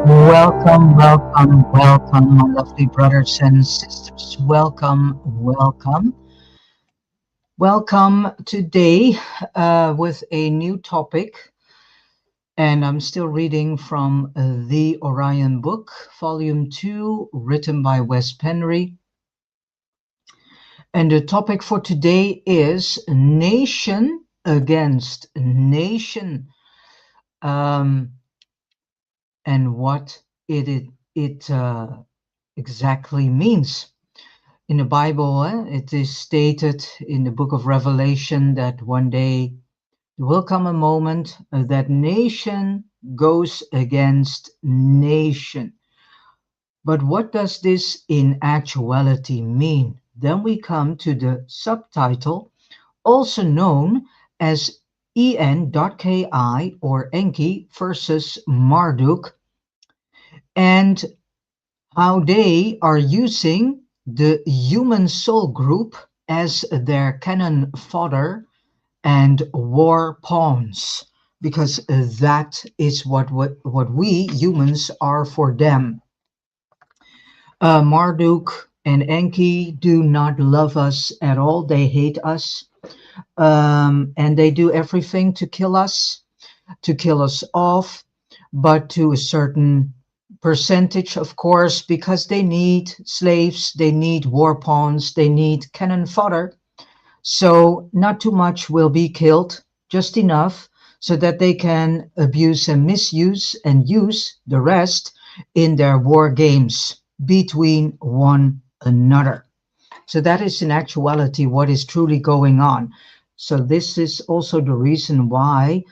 Welcome, welcome, welcome, my lovely brothers and sisters. Welcome, welcome. Welcome today with a new topic. And I'm still reading from the Orion book, volume 2, written by Wes Penry. And the topic for today is nation against nation, and what it exactly means. In the Bible, it is stated in the book of Revelation that one day there will come a moment that nation goes against nation. But what does this in actuality mean? Then we come to the subtitle, also known as En.Ki or En.Ki versus Marduk, and how they are using the human soul group as their cannon fodder and war pawns, because that is what we humans are for them. Marduk and En.Ki do not love us at all. They hate us, and they do everything to kill us off, but to a certain percentage, of course, because they need slaves, they need war pawns, they need cannon fodder. So not too much will be killed, just enough so that they can abuse and misuse and use the rest in their war games between one another. So that is in actuality what is truly going on. So this is also the reason why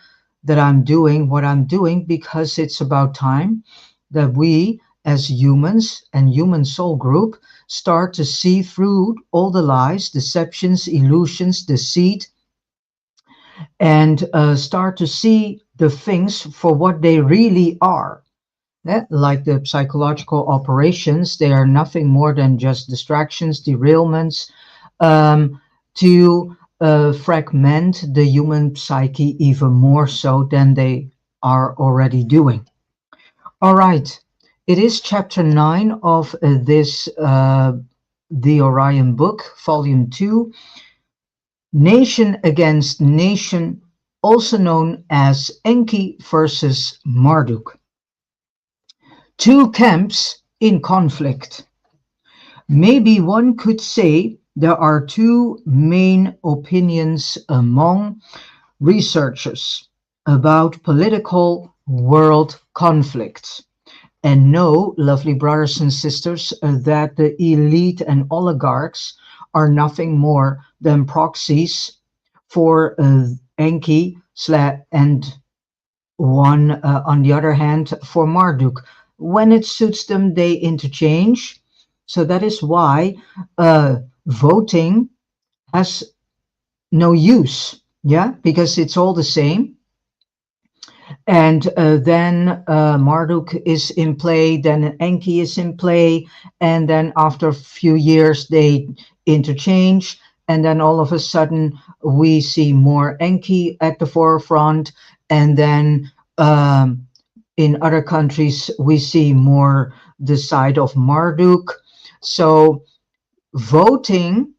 that I'm doing what I'm doing, because it's about time that we as humans and human soul group start to see through all the lies, deceptions, illusions, deceit, and start to see the things for what they really are. Like the psychological operations, they are nothing more than just distractions, derailments, to fragment the human psyche even more so than they are already doing. All right, it is chapter 9 of this the Orion book, volume 2, Nation Against Nation, also known as En.Ki versus Marduk. Two camps in conflict. Maybe one could say there are two main opinions among researchers about political world conflicts. And know, lovely brothers and sisters, that the elite and oligarchs are nothing more than proxies for En.Ki and one, on the other hand, for Marduk. When it suits them, they interchange. So that is why voting has no use, yeah, because it's all the same. And then Marduk is in play, then En.Ki is in play, and then after a few years they interchange, and then all of a sudden we see more En.Ki at the forefront, and then in other countries we see more the side of Marduk. So voting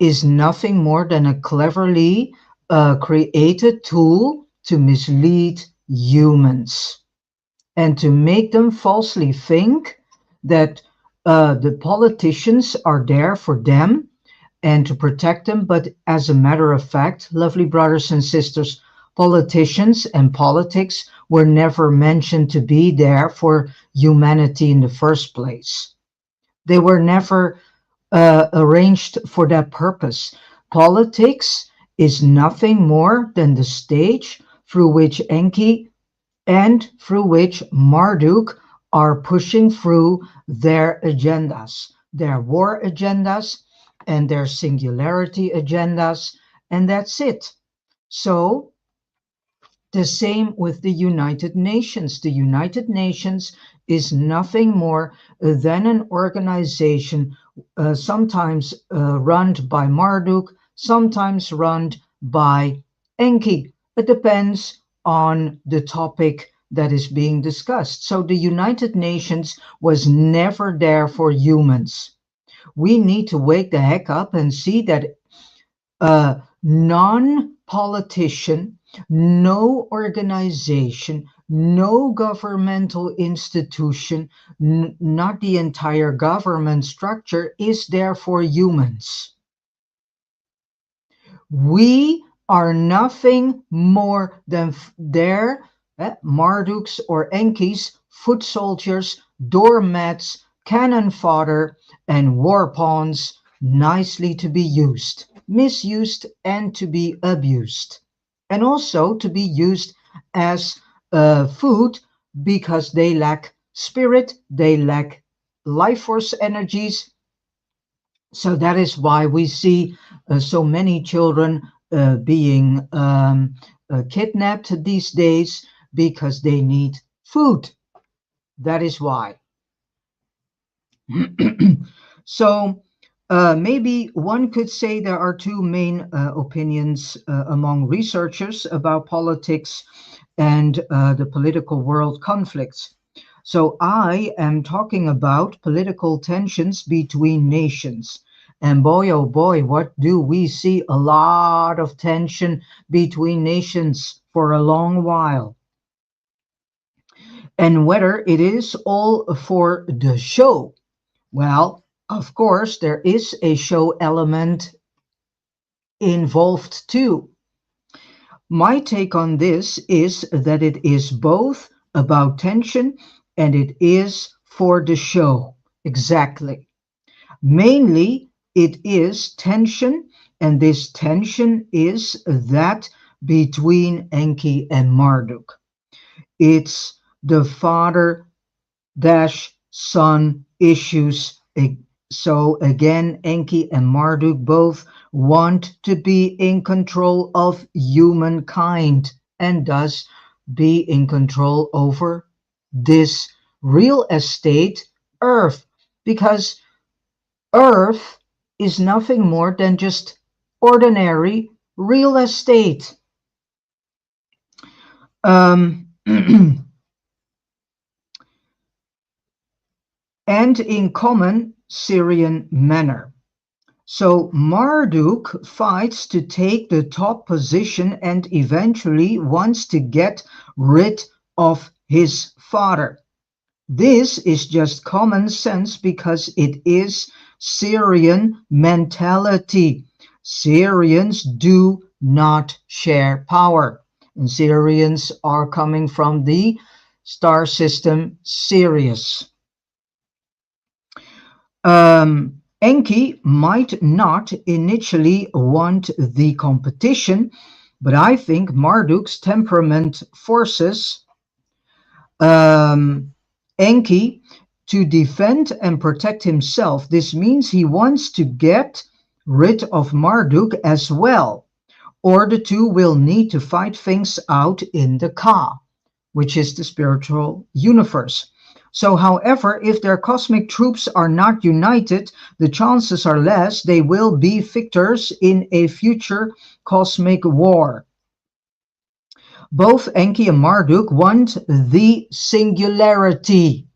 is nothing more than a cleverly created tool to mislead humans and to make them falsely think that the politicians are there for them and to protect them. But as a matter of fact, lovely brothers and sisters, politicians and politics were never mentioned to be there for humanity in the first place. They were never arranged for that purpose. Politics is nothing more than the stage through which En.Ki and through which Marduk are pushing through their agendas, their war agendas and their singularity agendas, and that's it. So the same with the United Nations. The United Nations is nothing more than an organization, sometimes run by Marduk, sometimes run by En.Ki. It depends on the topic that is being discussed. So the United Nations was never there for humans. We need to wake the heck up and see that a non-politician, no organization, no governmental institution, not the entire government structure is there for humans. We are nothing more than their Marduk's or En.Ki's foot soldiers, doormats, cannon fodder, and war pawns, nicely to be used, misused, and to be abused. And also to be used as food because they lack spirit, they lack life force energies, so that is why we see so many children being kidnapped these days because they need food. That is why. So maybe one could say there are two main opinions among researchers about politics and the political world conflicts. So I am talking about political tensions between nations. And boy, oh boy, what do we see? A lot of tension between nations for a long while. And whether it is all for the show, well, of course, there is a show element involved too. My take on this is that it is both about tension and it is for the show. Exactly. Mainly, it is tension, and this tension is that between En.Ki and Marduk. It's the father dash son issues. So again, En.Ki and Marduk both want to be in control of humankind and thus be in control over this real estate, Earth, because Earth is nothing more than just ordinary real estate. And in common Syrian manner. So Marduk fights to take the top position and eventually wants to get rid of his father. This is just common sense because it is Syrian mentality. Syrians do not share power. And Syrians are coming from the star system Sirius. En.Ki might not initially want the competition, but I think Marduk's temperament forces En.Ki to defend and protect himself. This means he wants to get rid of Marduk as well, or the two will need to fight things out in the Ka, which is the spiritual universe. So, however, if their cosmic troops are not united, the chances are less they will be victors in a future cosmic war. Both En.Ki and Marduk want the singularity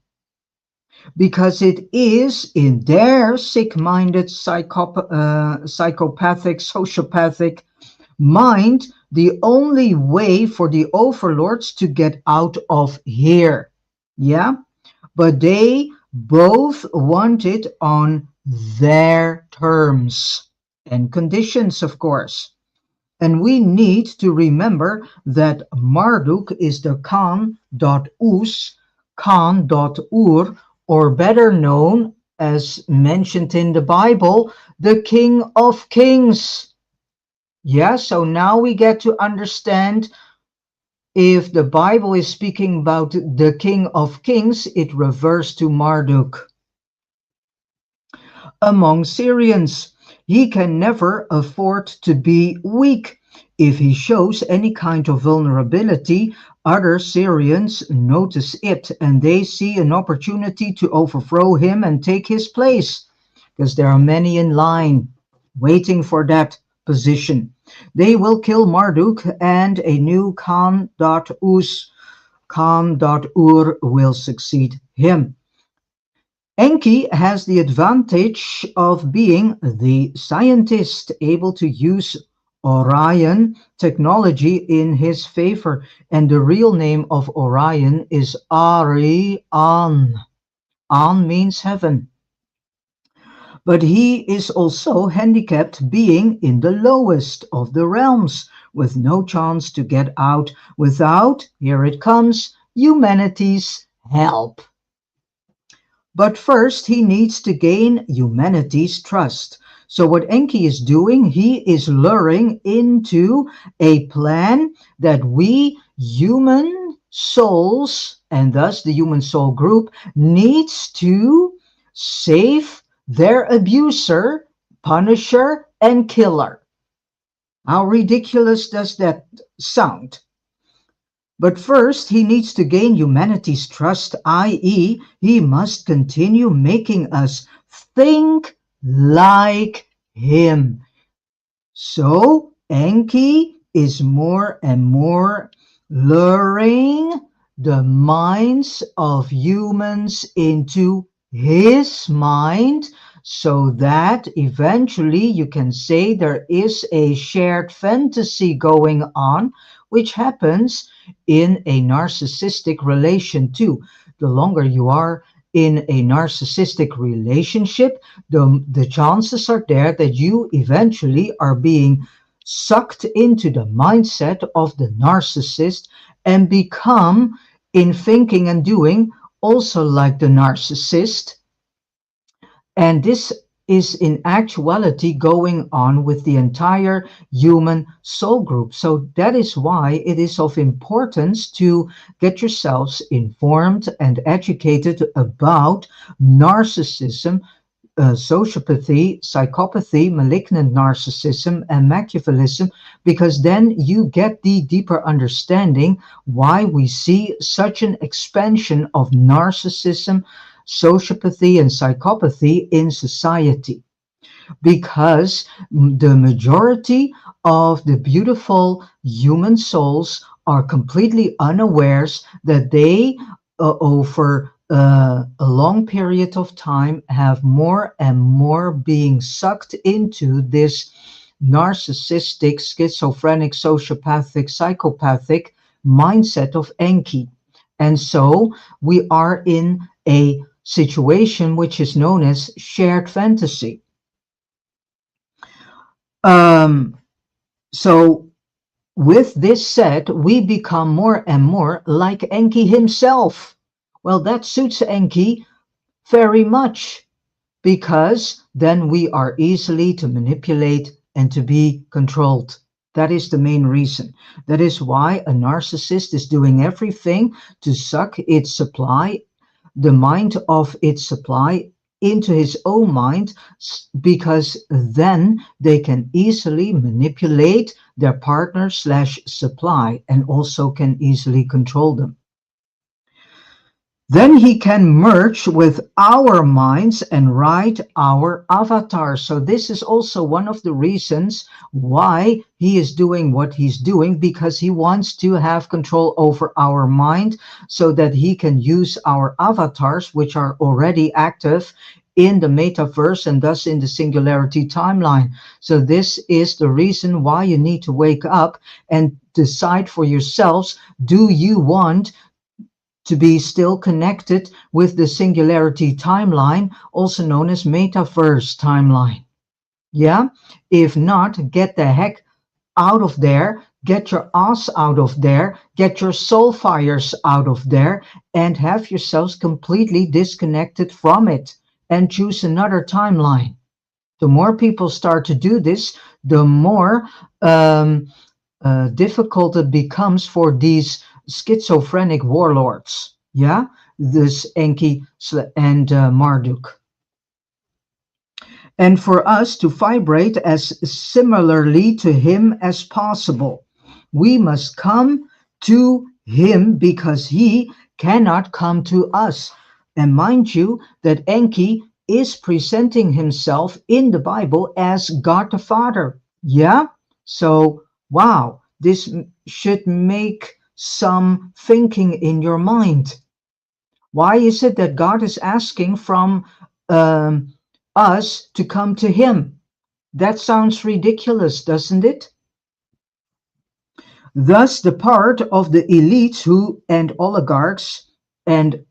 because it is in their sick-minded, psychopathic, sociopathic mind the only way for the overlords to get out of here. Yeah? But they both want it on their terms and conditions, of course. And we need to remember that Marduk is the Khan.us, Khan.ur, or better known, as mentioned in the Bible, the King of Kings. Yeah, so now we get to understand if the Bible is speaking about the King of Kings, it refers to Marduk. Among Syrians, he can never afford to be weak. If he shows any kind of vulnerability, other Syrians notice it and they see an opportunity to overthrow him and take his place, because there are many in line waiting for that position. They will kill Marduk and a new Khan.us Calm.ur will succeed him. Enki has the advantage of being the scientist able to use Orion technology in his favor, and the real name of Orion is Ari An. An means heaven. But he is also handicapped being in the lowest of the realms, with no chance to get out without, here it comes, humanity's help. But first, he needs to gain humanity's trust. So, what Enki is doing, he is luring into a plan that we human souls, and thus the human soul group, needs to save their abuser, punisher, and killer. How ridiculous does that sound? But first, he needs to gain humanity's trust, i.e., he must continue making us think like him. So, Enki is more and more luring the minds of humans into his mind so that eventually you can say there is a shared fantasy going on, which happens in a narcissistic relation too. The longer you are in a narcissistic relationship, the chances are there that you eventually are being sucked into the mindset of the narcissist and become, in thinking and doing, also like the narcissist. And this is in actuality going on with the entire human soul group. So that is why it is of importance to get yourselves informed and educated about narcissism, sociopathy, psychopathy, malignant narcissism, and Machiavellism, because then you get the deeper understanding why we see such an expansion of narcissism, sociopathy, and psychopathy in society. Because the majority of the beautiful human souls are completely unawares that they, over a long period of time, have more and more being sucked into this narcissistic, schizophrenic, sociopathic, psychopathic mindset of Enki. And so we are in a situation which is known as shared fantasy. Um, so with this said, we become more and more like Enki himself. Well, that suits Enki very much because then we are easily to manipulate and to be controlled. That is the main reason. That is why a narcissist is doing everything to suck its supply, the mind of its supply, into his own mind, because then they can easily manipulate their partner slash supply and also can easily control them. Then he can merge with our minds and write our avatar. So this is also one of the reasons why he is doing what he's doing, because he wants to have control over our mind so that he can use our avatars, which are already active in the metaverse and thus in the singularity timeline. So this is the reason why you need to wake up and decide for yourselves, do you want to be still connected with the singularity timeline, also known as metaverse timeline? Yeah? If not, get the heck out of there, get your ass out of there, get your soul fires out of there, and have yourselves completely disconnected from it and choose another timeline. The more people start to do this, the more difficult it becomes for these schizophrenic warlords. Yeah, this Enki and Marduk. And for us to vibrate as similarly to him as possible, we must come to him because he cannot come to us. And mind you, that Enki is presenting himself in the Bible as God the Father. Yeah? So, wow, this should make some thinking in your mind. Why is it that God is asking from um, us to come to Him? That sounds ridiculous, doesn't it? Thus, the part of the elites who and oligarchs and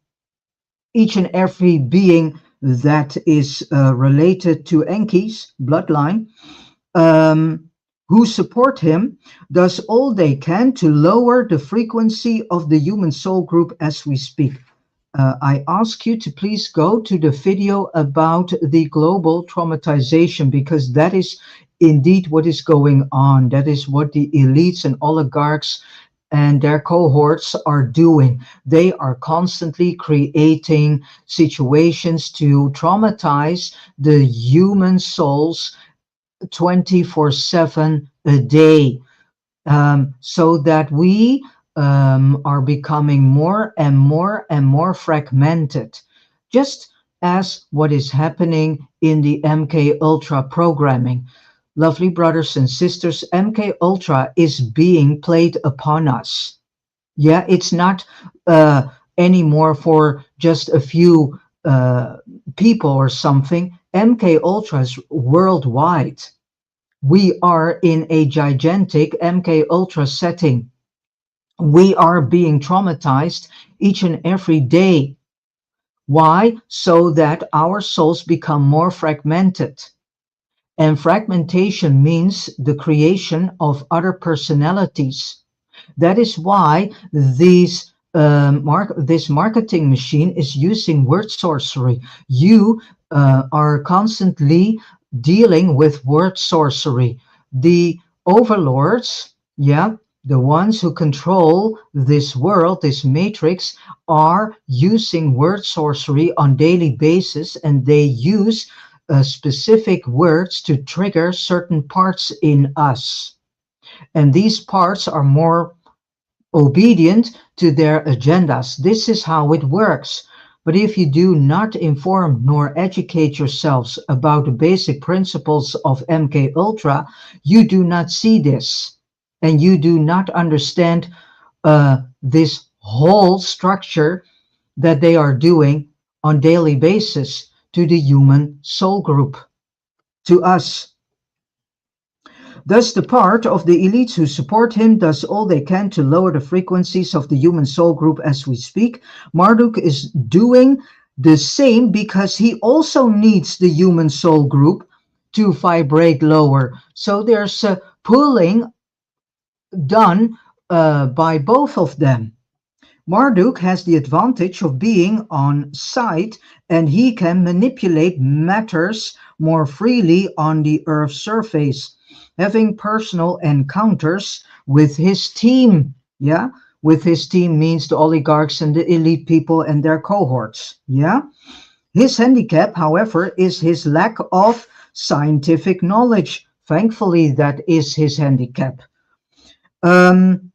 each and every being that is related to En.Ki's bloodline, um, who support him, does all they can to lower the frequency of the human soul group as we speak. I ask you to please go to the video about the global traumatization, because that is indeed what is going on. That is what the elites and oligarchs and their cohorts are doing. They are constantly creating situations to traumatize the human souls 24/7 a day, so that we are becoming more and more and more fragmented, just as what is happening in the MK Ultra programming. Lovely brothers and sisters, MK Ultra is being played upon us. Yeah, it's not anymore for just a few people or something. MK Ultra is worldwide. We are in a gigantic MK Ultra setting. We are being traumatized each and every day. Why? So that our souls become more fragmented. And fragmentation means the creation of other personalities. That is why this marketing machine is using word sorcery. You are constantly dealing with word sorcery. The overlords, yeah, the ones who control this world, this matrix, are using word sorcery on daily basis, and they use specific words to trigger certain parts in us. And these parts are more obedient to their agendas. This is how it works. But if you do not inform nor educate yourselves about the basic principles of MK Ultra, you do not see this. And you do not understand this whole structure that they are doing on daily basis to the human soul group, to us. Thus, the part of the elites who support him does all they can to lower the frequencies of the human soul group as we speak. Marduk is doing the same because he also needs the human soul group to vibrate lower. So there's a pulling done by both of them. Marduk has the advantage of being on site, and he can manipulate matters more freely on the Earth's surface, having personal encounters with his team. Yeah, with his team means the oligarchs and the elite people and their cohorts. Yeah, his handicap, however, is his lack of scientific knowledge. Thankfully, that is his handicap. Um,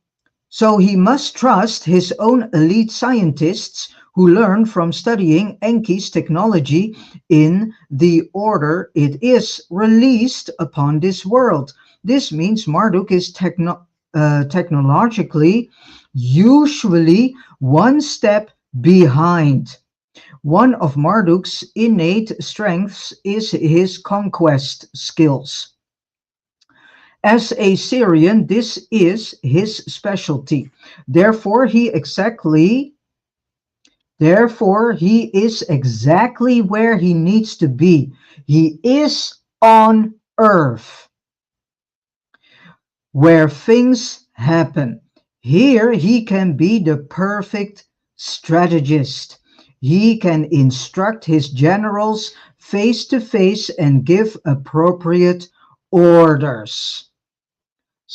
so he must trust his own elite scientists who learn from studying En.Ki's technology in the order it is released upon this world. This means Marduk is technologically usually one step behind. One of Marduk's innate strengths is his conquest skills. As a Syrian, this is his specialty. Therefore, he is exactly where he needs to be. He is on earth, where things happen. Here he can be the perfect strategist. He can instruct his generals face to face and give appropriate orders.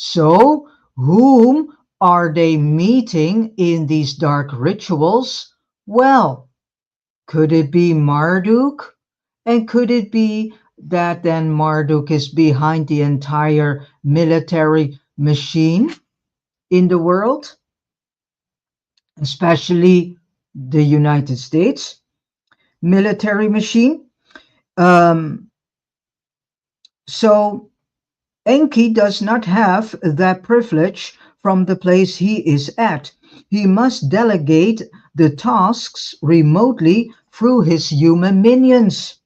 So, whom are they meeting in these dark rituals? Well, could it be Marduk? And could it be that then Marduk is behind the entire military machine in the world, especially the United States military machine? Um, so En.Ki does not have that privilege from the place he is at. He must delegate the tasks remotely through his human minions.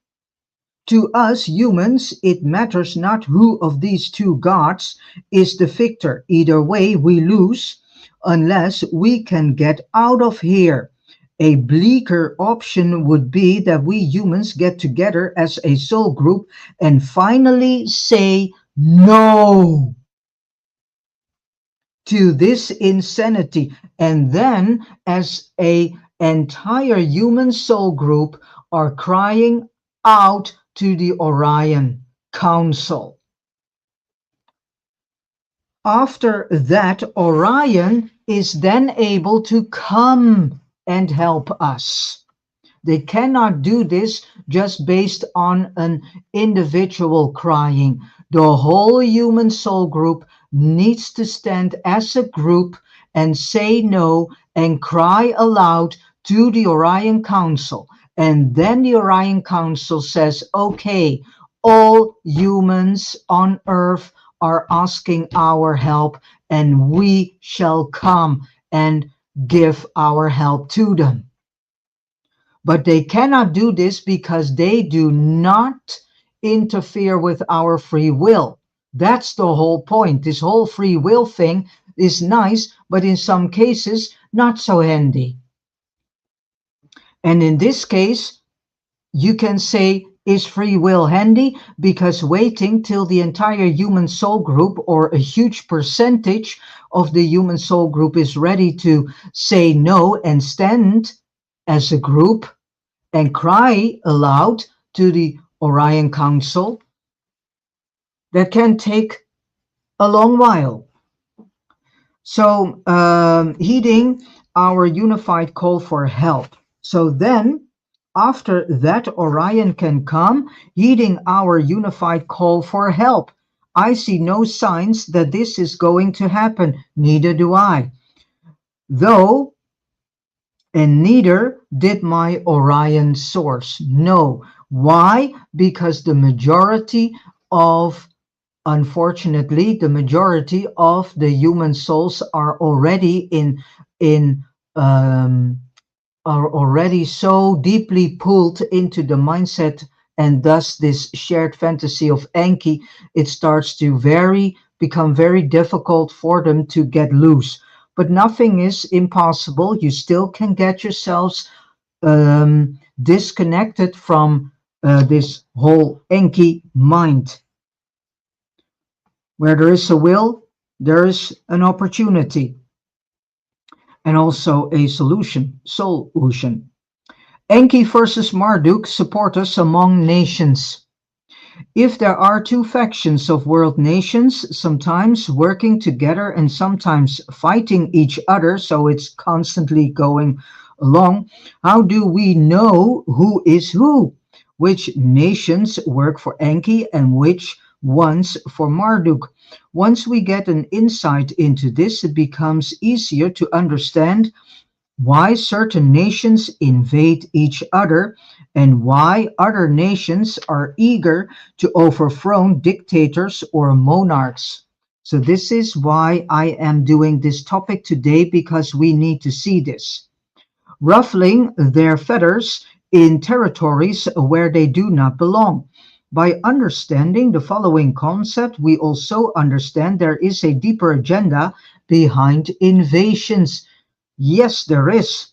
To us humans, it matters not who of these two gods is the victor. Either way, we lose unless we can get out of here. A bleaker option would be that we humans get together as a soul group and finally say no to this insanity, and then as a entire human soul group are crying out to the Orion Council. After that, Orion is then able to come and help us. They cannot do this just based on an individual crying. The whole human soul group needs to stand as a group and say no and cry aloud to the Orion Council. And then the Orion Council says, okay, all humans on earth are asking our help, and we shall come and give our help to them. But they cannot do this because they do not interfere with our free will. That's the whole point. This whole free will thing is nice, but in some cases, not so handy. And in this case, you can say, is free will handy? Because waiting till the entire human soul group or a huge percentage of the human soul group is ready to say no and stand as a group and cry aloud to the Orion Council, that can take a long while. So, heeding our unified call for help. So then, after that, Orion can come, heeding our unified call for help. I see no signs that this is going to happen, neither do I. Though, and neither did my Orion source. No. Why? Because the majority of, unfortunately, the majority of the human souls are already in um, are already so deeply pulled into the mindset, and thus this shared fantasy of En.Ki, it starts to become very difficult for them to get loose. But nothing is impossible. You still can get yourselves disconnected from this whole En.Ki mind. Where there is a will, there is an opportunity and also a solution. En.Ki versus Marduk support us among nations. If there are two factions of world nations, sometimes working together and sometimes fighting each other, so it's constantly going along, how do we know who is who? Which nations work for En.Ki and which ones for Marduk? Once we get an insight into this, it becomes easier to understand why certain nations invade each other and why other nations are eager to overthrow dictators or monarchs. So this is why I am doing this topic today, because we need to see this. Ruffling their feathers in territories where they do not belong. By understanding the following concept, we also understand there is a deeper agenda behind invasions. Yes, there is.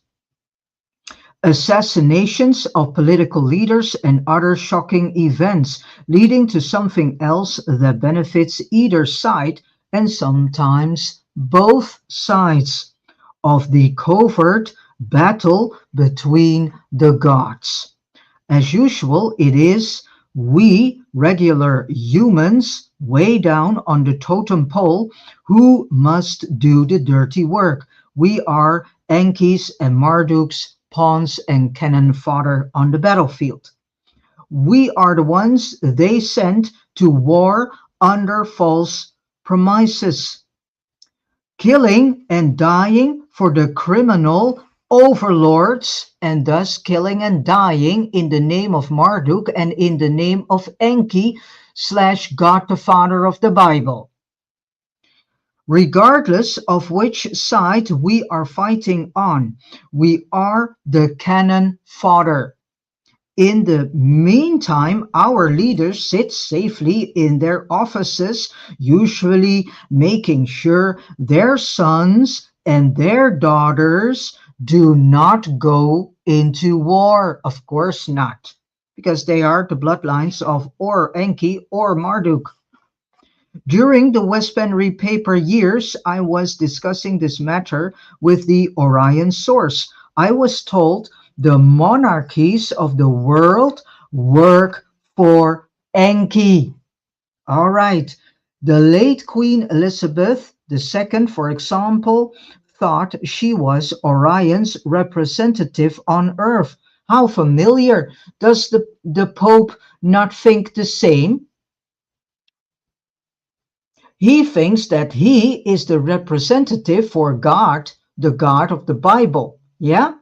Assassinations of political leaders and other shocking events, leading to something else that benefits either side and sometimes both sides of the covert battle between the gods. As usual, it is we regular humans, way down on the totem pole, who must do the dirty work. We are En.Ki's and Marduk's pawns and cannon fodder on the battlefield. We are the ones they sent to war under false promises, killing and dying for the criminal overlords, and thus killing and dying in the name of Marduk and in the name of En.Ki / God the Father of the Bible. Regardless of which side we are fighting on, we are the cannon fodder. In the meantime, our leaders sit safely in their offices, usually making sure their sons and their daughters do not go into war. Of course not, because they are the bloodlines of or En.Ki or Marduk. During the Westbenry paper years, I was discussing this matter with the Orion source. I was told the monarchies of the world work for En.Ki. All right. The late Queen Elizabeth II, for example, thought she was Orion's representative on Earth. How familiar. Does the Pope not think the same? He thinks that he is the representative for God, the God of the Bible. Yeah?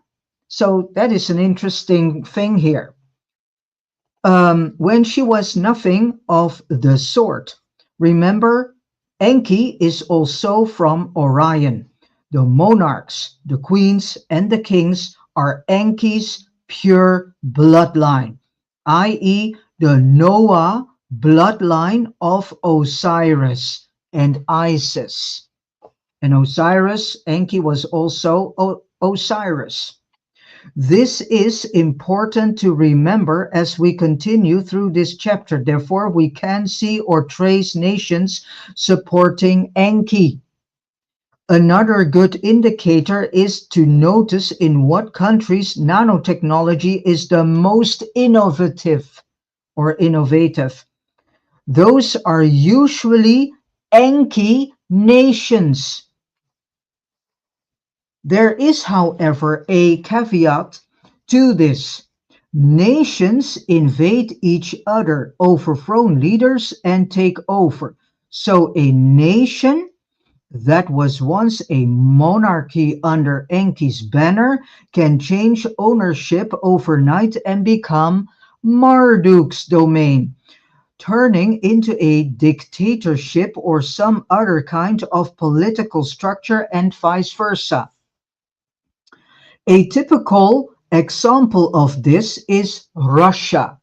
So that is an interesting thing here. When she was nothing of the sort. Remember, En.Ki is also from Orion. The monarchs, the queens, and the kings are En.Ki's pure bloodline, i.e., the Noah bloodline of Osiris and Isis. And Osiris, En.Ki was also Osiris. This is important to remember as we continue through this chapter. Therefore, we can see or trace nations supporting En.Ki. Another good indicator is to notice in what countries nanotechnology is the most innovative or innovative. Those are usually En.Ki nations. There is, however, a caveat to this. Nations invade each other, overthrow leaders, and take over. So a nation that was once a monarchy under En.Ki's banner can change ownership overnight and become Marduk's domain, turning into a dictatorship or some other kind of political structure, and vice versa. A typical example of this is Russia,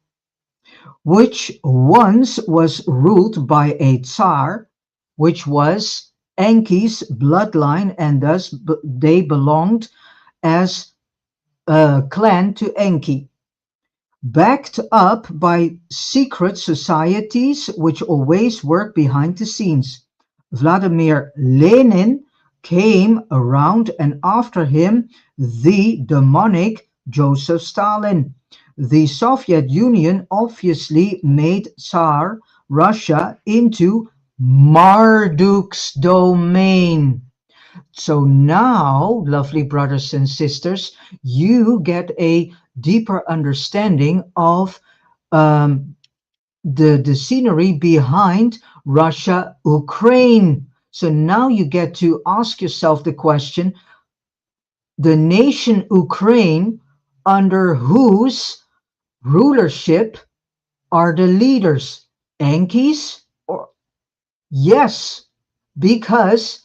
which once was ruled by a Tsar, which was En.Ki's bloodline, and thus they belonged as a clan to En.Ki, backed up by secret societies which always work behind the scenes. Vladimir Lenin came around, and after him, the demonic Joseph Stalin. The Soviet Union obviously made Tsar Russia into Marduk's domain. So now, lovely brothers and sisters, you get a deeper understanding of um, the scenery behind Russia Ukraine. So now you get to ask yourself the question, the nation Ukraine, under whose rulership are the leaders? En.Ki's? Or yes, because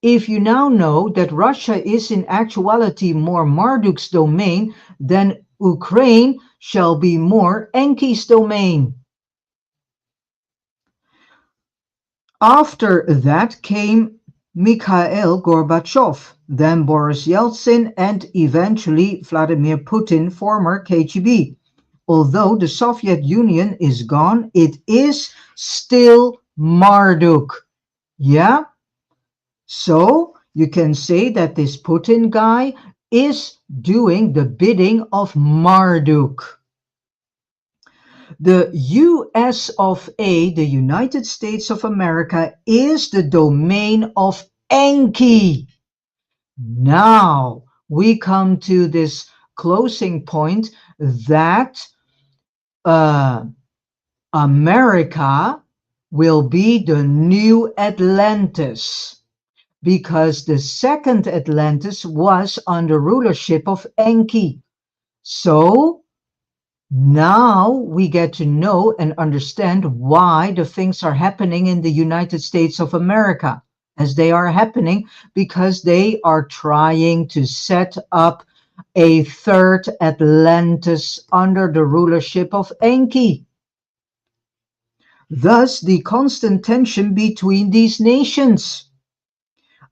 if you now know that Russia is in actuality more Marduk's domain, then Ukraine shall be more En.Ki's domain. After that came Mikhail Gorbachev, then Boris Yeltsin, and eventually Vladimir Putin, former KGB. Although the Soviet Union is gone, it is still Marduk. Yeah? So you can say that this Putin guy is doing the bidding of Marduk. The US of A, the United States of America, is the domain of En.Ki. Now we come to this closing point that America will be the new Atlantis, because the second Atlantis was under rulership of En.Ki. So now we get to know and understand why the things are happening in the United States of America. as they are happening because they are trying to set up a third Atlantis under the rulership of Enki. Thus, the constant tension between these nations.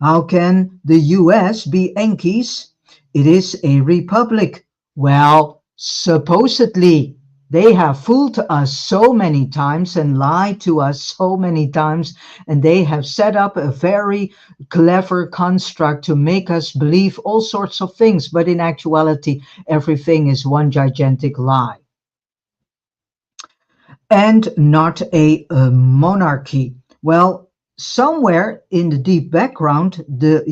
How can the US be En.Ki's? It is a republic. Well, supposedly, they have fooled us so many times and lied to us so many times, and they have set up a very clever construct to make us believe all sorts of things, but in actuality, everything is one gigantic lie. And not a monarchy. Well, somewhere in the deep background, the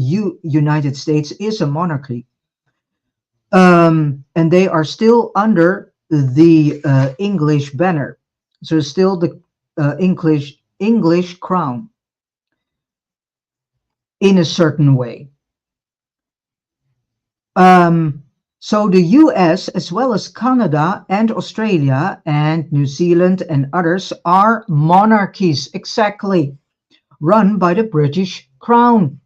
United States is a monarchy, and they are still under the English banner, so still the English crown in a certain way. Um, so the US, as well as Canada and Australia and New Zealand and others, are monarchies, exactly, run by the British Crown.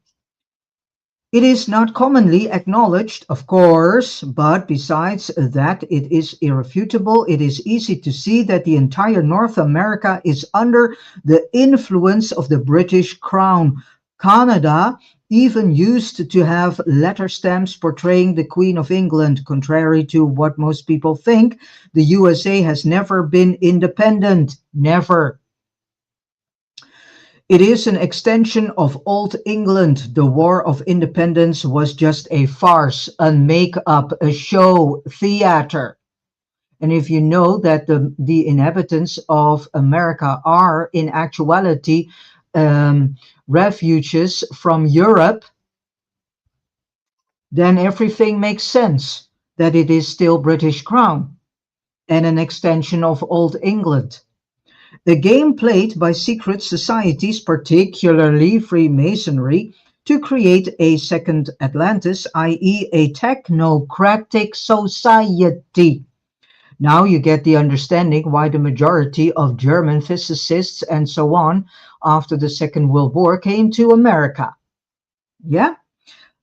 It is not commonly acknowledged, of course, but besides that, it is irrefutable. It is easy to see that the entire North America is under the influence of the British Crown. Canada even used to have letter stamps portraying the Queen of England. Contrary to what most people think, the USA has never been independent. Never. It is an extension of Old England. The War of Independence was just a farce, a make-up, a show, theater. And if you know that the inhabitants of America are in actuality refugees from Europe, then everything makes sense that it is still British Crown and an extension of Old England. The game played by secret societies, particularly Freemasonry, to create a second Atlantis, i.e., a technocratic society. Now you get the understanding why the majority of German physicists and so on after the Second World War came to America. Yeah?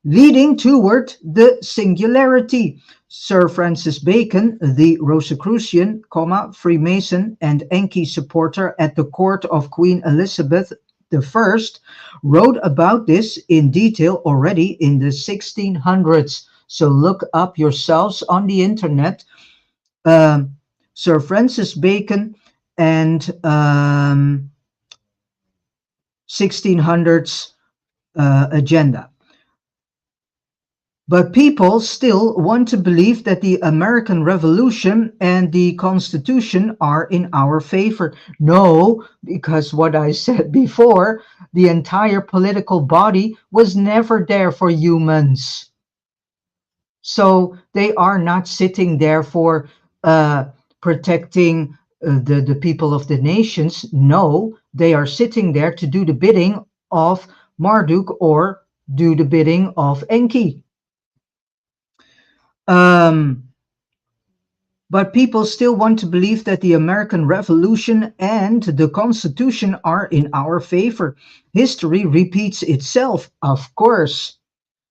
Leading toward the singularity. Sir Francis Bacon, the Rosicrucian, Freemason, and En.Ki supporter at the court of Queen Elizabeth I, wrote about this in detail already in the 1600s. So look up yourselves on the internet. Sir Francis Bacon and 1600s agenda. But people still want to believe that the American Revolution and the Constitution are in our favor. No, because what I said before, the entire political body was never there for humans. So they are not sitting there for protecting the people of the nations. No, they are sitting there to do the bidding of Marduk or do the bidding of En.Ki. Um, but people still want to believe that the American Revolution and the Constitution are in our favor. History repeats itself, of course.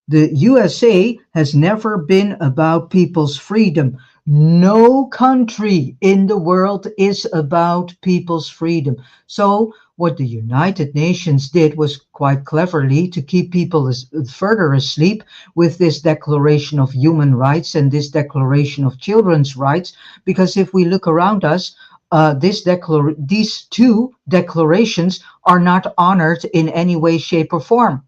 The USA has never been about people's freedom. No country in the world is about people's freedom. So what the United Nations did was quite cleverly to keep people further asleep with this Declaration of Human Rights and this Declaration of Children's Rights, because if we look around us, these two declarations are not honored in any way, shape, or form.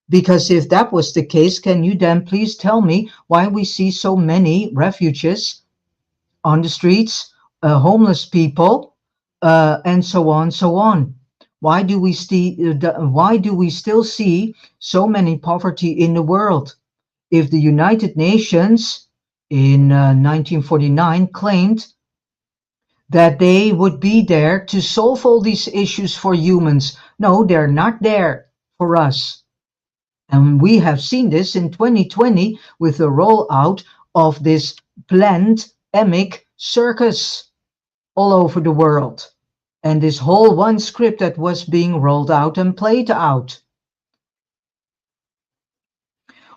Because if that was the case, can you then please tell me why we see so many refugees on the streets, homeless people, and so on, so on? Why do we still see so many poverty in the world? If the United Nations in 1949 claimed that they would be there to solve all these issues for humans, no, they're not there for us. And we have seen this in 2020 with the rollout of this pandemic circus all over the world. And this whole one script that was being rolled out and played out.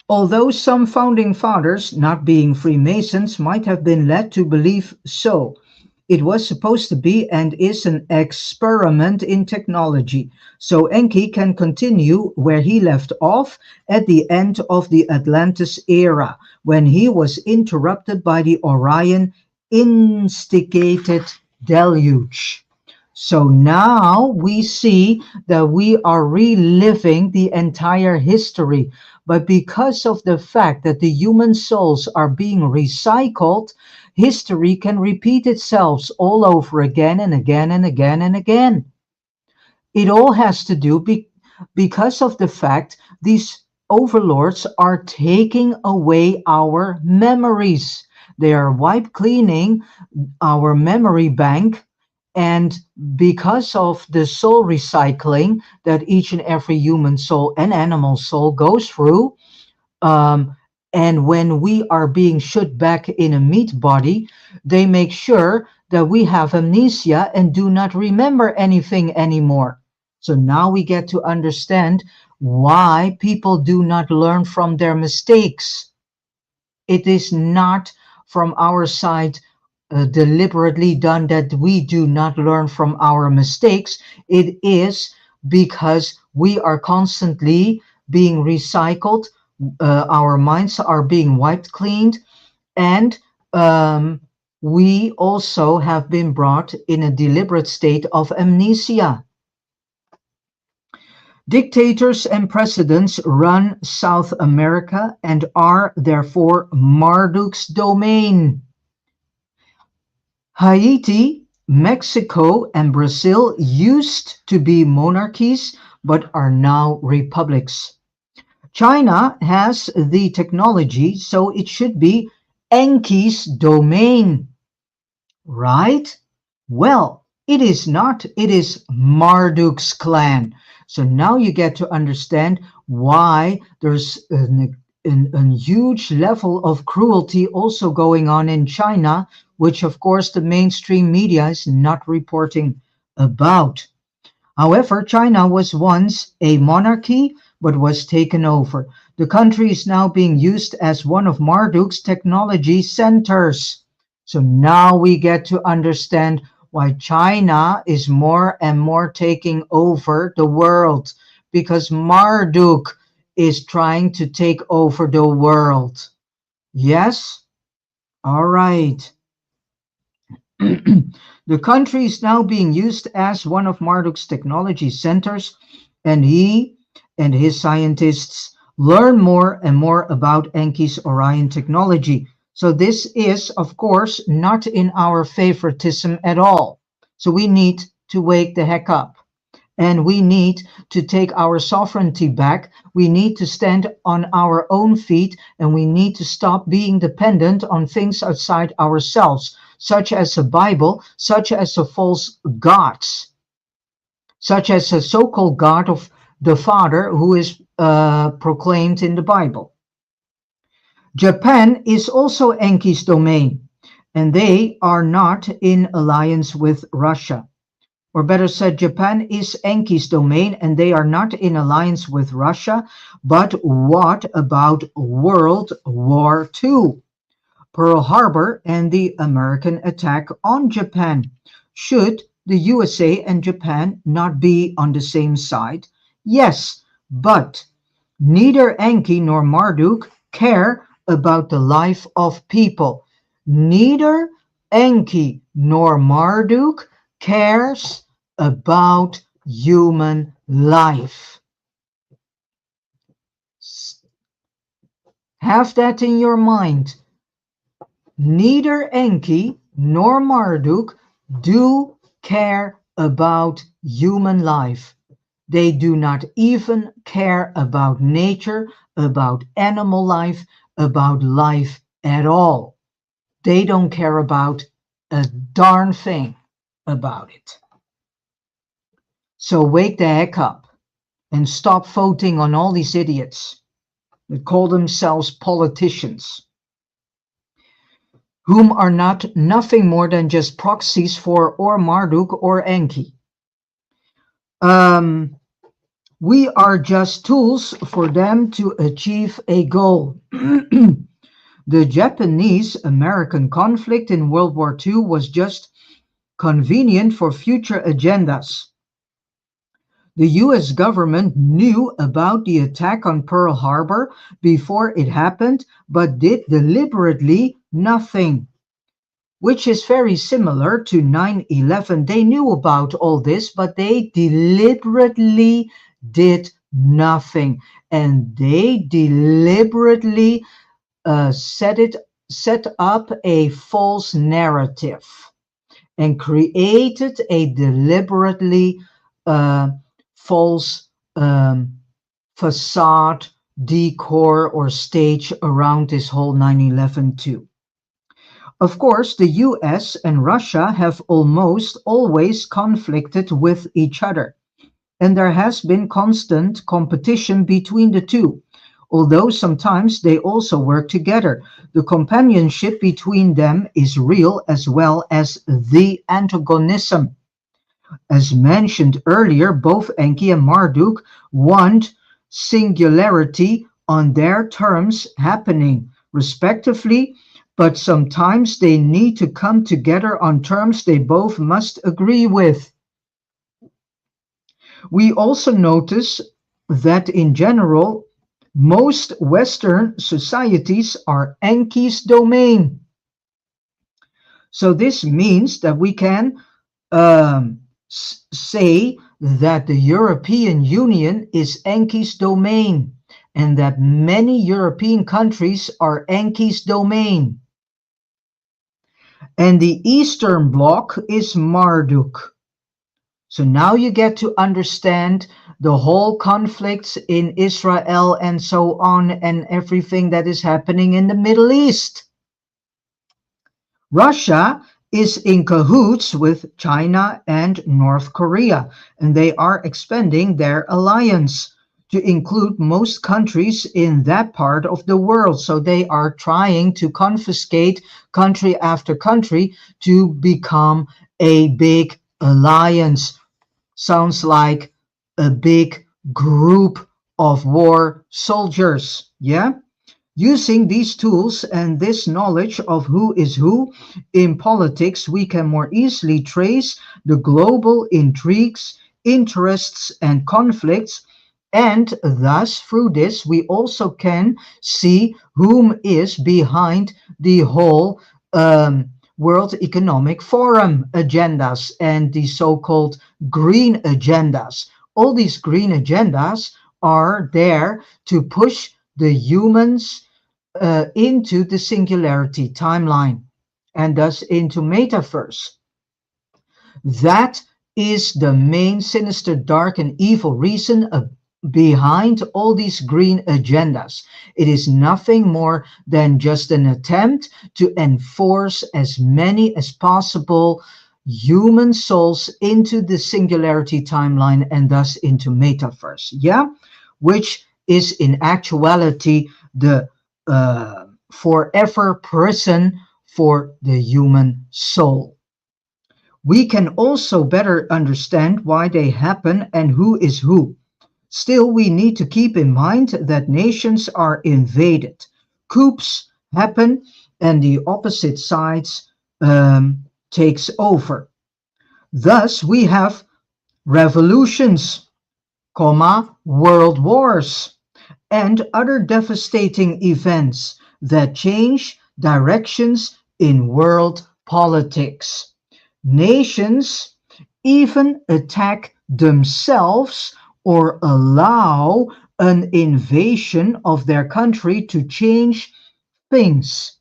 Although some founding fathers, not being Freemasons, might have been led to believe so. It was supposed to be and is an experiment in technology, so Enki can continue where he left off at the end of the Atlantis era, when he was interrupted by the Orion instigated deluge. So now we see that we are reliving the entire history. But because of the fact that the human souls are being recycled, history can repeat itself all over again and again and again and again. It all has to do because of the fact these overlords are taking away our memories. They are wipe cleaning our memory bank, and because of the soul recycling that each and every human soul and animal soul goes through, um, and when we are being shut back in a meat body, they make sure that we have amnesia and do not remember anything anymore. So now we get to understand why people do not learn from their mistakes. It is not from our side deliberately done that we do not learn from our mistakes. It is because we are constantly being recycled, our minds are being wiped cleaned, and we also have been brought in a deliberate state of amnesia. Dictators and presidents run South America and are therefore Marduk's domain. Haiti, Mexico, and Brazil used to be monarchies but are now republics. China has the technology, so it should be En.Ki's domain, right? Well, it is not. It is Marduk's clan. So now you get to understand why there's a huge level of cruelty also going on in China, which of course the mainstream media is not reporting about. However, China was once a monarchy but was taken over. The country is now being used as one of Marduk's technology centers. So now we get to understand why China is more and more taking over the world, because Marduk is trying to take over the world. Yes? All right. The country is now being used as one of Marduk's technology centers, and he and his scientists learn more and more about En.Ki's Orion technology. So this is, of course, not in our favoritism at all. So we need to wake the heck up. And we need to take our sovereignty back. We need to stand on our own feet, and we need to stop being dependent on things outside ourselves, such as the Bible, such as the false gods, such as the so-called God of the Father who is proclaimed in the Bible. Japan is also En.Ki's domain, and they are not in alliance with Russia. Or better said, Japan is En.Ki's domain and they are not in alliance with Russia. But what about World War II? Pearl Harbor and the American attack on Japan. Should the USA and Japan not be on the same side? Yes, but neither En.Ki nor Marduk care about the life of people. Neither En.Ki nor Marduk cares about human life. Have that in your mind. Neither En.Ki nor Marduk do care about human life. They do not even care about nature, about animal life, about life at all. They don't care about a darn thing about it. So wake the heck up and stop voting on all these idiots that call themselves politicians, whom are not nothing more than just proxies for or Marduk or En.Ki. Um, We are just tools for them to achieve a goal. The Japanese American conflict in World War II was just convenient for future agendas. The US government knew about the attack on Pearl Harbor before it happened, but did deliberately nothing, which is very similar to 9/11. They knew about all this, but they deliberately did nothing. And they deliberately set up a false narrative and created a deliberately uh, false facade, decor, or stage around this whole 9/11 too. Of course, the US and Russia have almost always conflicted with each other, and there has been constant competition between the two. Although sometimes they also work together, the companionship between them is real as well as the antagonism. As mentioned earlier, both En.Ki and Marduk want singularity on their terms happening, respectively, but sometimes they need to come together on terms they both must agree with. We also notice that in general, most Western societies are En.Ki's domain. So this means that we can say that the European Union is En.Ki's domain and that many European countries are En.Ki's domain. And the Eastern Bloc is Marduk. So now you get to understand the whole conflicts in Israel and so on and everything that is happening in the Middle East. Russia is in cahoots with China and North Korea, and they are expanding their alliance to include most countries in that part of the world. So they are trying to confiscate country after country to become a big alliance. Sounds like a big group of war soldiers. Yeah? Using these tools and this knowledge of who is who in politics, we can more easily trace the global intrigues, interests, and conflicts. And thus, through this, we also can see whom is behind the whole World Economic Forum agendas and the so-called green agendas. All these green agendas are there to push the humans into the singularity timeline and thus into metaverse. That is the main sinister, dark, and evil reason behind all these green agendas. It is nothing more than just an attempt to enforce as many as possible human souls into the singularity timeline and thus into metaverse. Yeah, which is in actuality the forever prison for the human soul. We can also better understand why they happen and who is who. Still, we need to keep in mind that nations are invaded. Coups happen and the opposite sides takes over. Thus, we have revolutions, world wars, and other devastating events that change directions in world politics. Nations even attack themselves or allow an invasion of their country to change things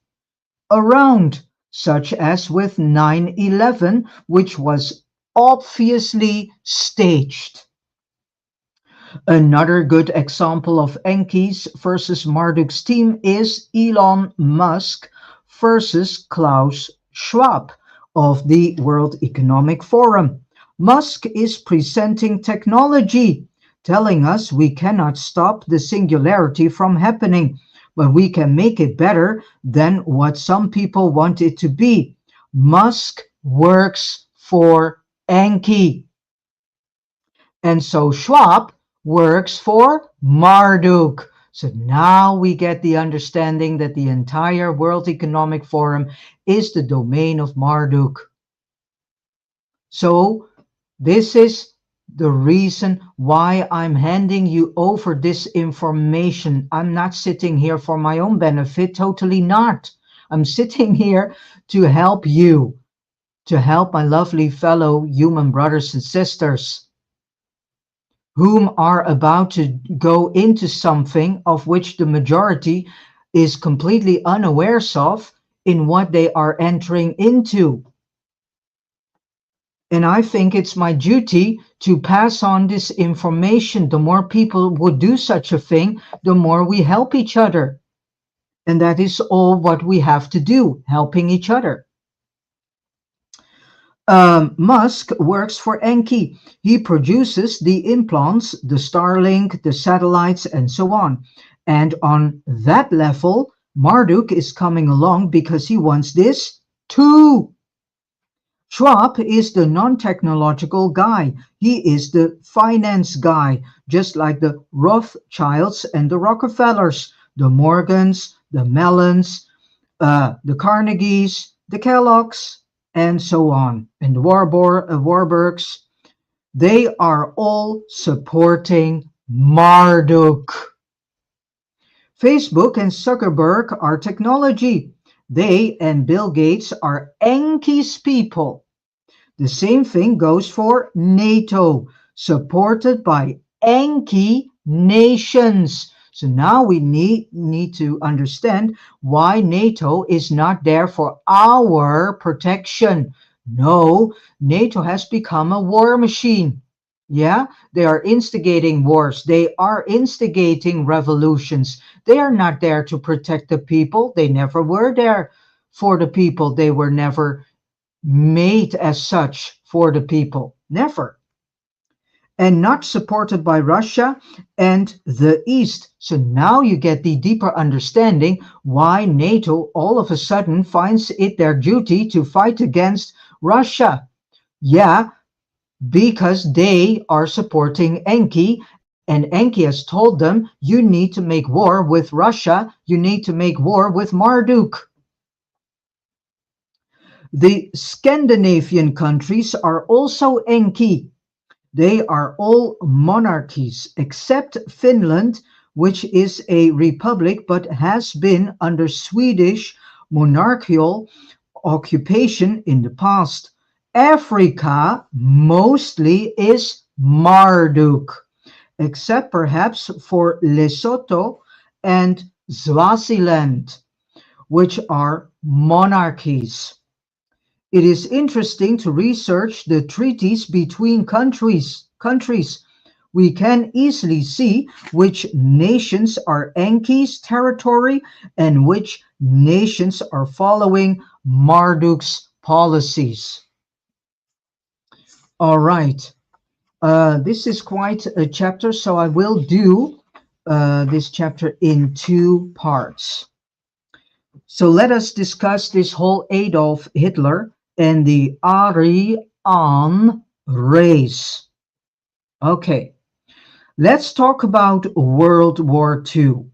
around, such as with 9/11, which was obviously staged. Another good example of En.Ki's versus Marduk's team is Elon Musk versus Klaus Schwab of the World Economic Forum. Musk is presenting technology, telling us we cannot stop the singularity from happening, but we can make it better than what some people want it to be. Musk works for En.Ki. And so Schwab works for Marduk. So now we get the understanding that the entire World Economic Forum is the domain of Marduk. So this is the reason why I'm handing you over this information. I'm not sitting here for my own benefit, totally not. I'm sitting here to help you, to help my lovely fellow human brothers and sisters whom are about to go into something of which the majority is completely unawares of in what they are entering into. And I think it's my duty to pass on this information. The more people would do such a thing, the more we help each other. And that is all what we have to do, helping each other. Musk works for En.Ki. He produces the implants, the Starlink, the satellites, and so on. And on that level, Marduk is coming along because he wants this too. Schwab is the non-technological guy. He is the finance guy, just like the Rothschilds and the Rockefellers, the Morgans, the Mellons, the Carnegies, the Kellogg's, and so on, and the Warburgs. They are all supporting Marduk. Facebook and Zuckerberg are technology. They and Bill Gates are En.Ki's people. The same thing goes for NATO, supported by En.Ki nations. So now we need to understand why NATO is not there for our protection. No, NATO has become a war machine. Yeah, they are instigating wars. They are instigating revolutions. They are not there to protect the people. They never were there for the people. They were never made as such for the people. Never. And not supported by Russia and the East. So now you get the deeper understanding why NATO all of a sudden finds it their duty to fight against Russia. Yeah, because they are supporting En.Ki, and En.Ki has told them, you need to make war with Russia, you need to make war with Marduk. The Scandinavian countries are also En.Ki. They are all monarchies except Finland, which is a republic but has been under Swedish monarchical occupation in the past. Africa mostly is Marduk, except perhaps for Lesotho and Swaziland, which are monarchies. It is interesting to research the treaties between countries. We can easily see which nations are En.Ki's territory and which nations are following Marduk's policies. All right. This is quite a chapter, so I will do this chapter in two parts. So let us discuss this whole Adolf Hitler and the Aryan race. Okay, let's talk about World War II.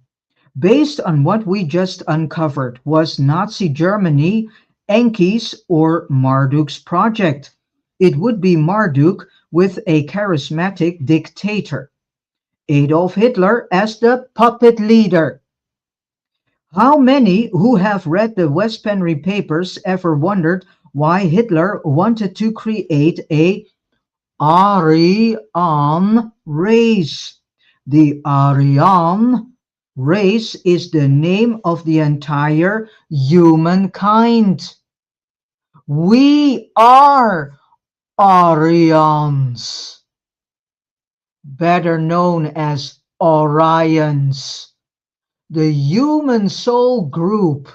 Based on what we just uncovered, was Nazi Germany En.Ki's or Marduk's project? It would be Marduk with a charismatic dictator, Adolf Hitler as the puppet leader. How many who have read the West Penry papers ever wondered why Hitler wanted to create a Aryan race? The Aryan race is the name of the entire humankind. We are Aryans, better known as Orions. The human soul group,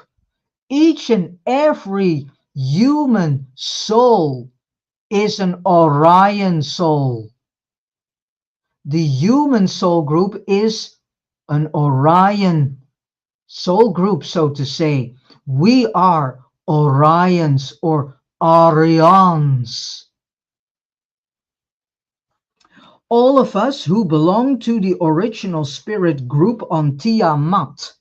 each and every human soul is an Orion soul. The human soul group is an Orion soul group, so to say. We are Orions or Aryans. All of us who belong to the original spirit group on Tiamat.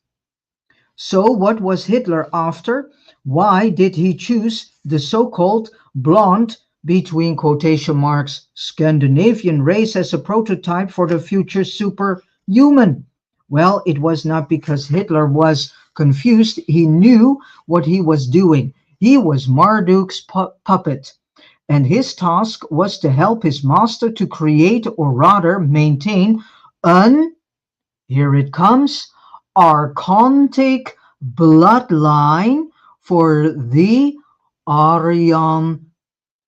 So, what was Hitler after? Why did he choose the so called blonde, between quotation marks, Scandinavian race as a prototype for the future superhuman? Well, it was not because Hitler was confused. He knew what he was doing. He was Marduk's puppet, and his task was to help his master to create, or rather maintain, an, here it comes, archontic bloodline for the Aryan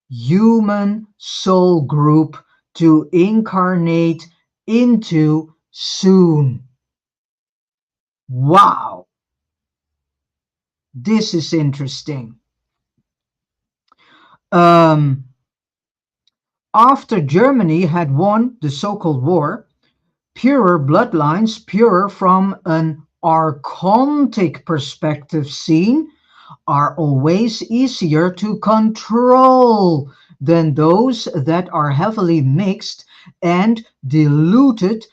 human soul group to incarnate into soon. Wow, this is interesting. Um, After Germany had won the so-called war, purer bloodlines, purer from an archontic perspective seen, are always easier to control than those that are heavily mixed and diluted,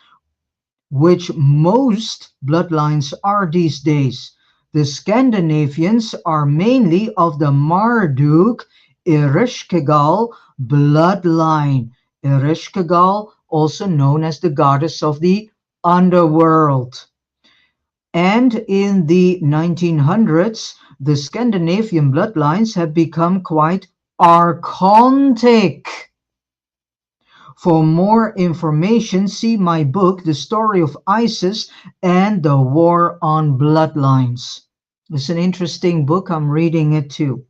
which most bloodlines are these days. The Scandinavians are mainly of the Marduk Ereshkigal bloodline. Ereshkigal, also known as the goddess of the underworld. And in the 1900s, the Scandinavian bloodlines have become quite archontic. For more information, see my book, The Story of Isis and the War on Bloodlines. It's an interesting book. I'm reading it too.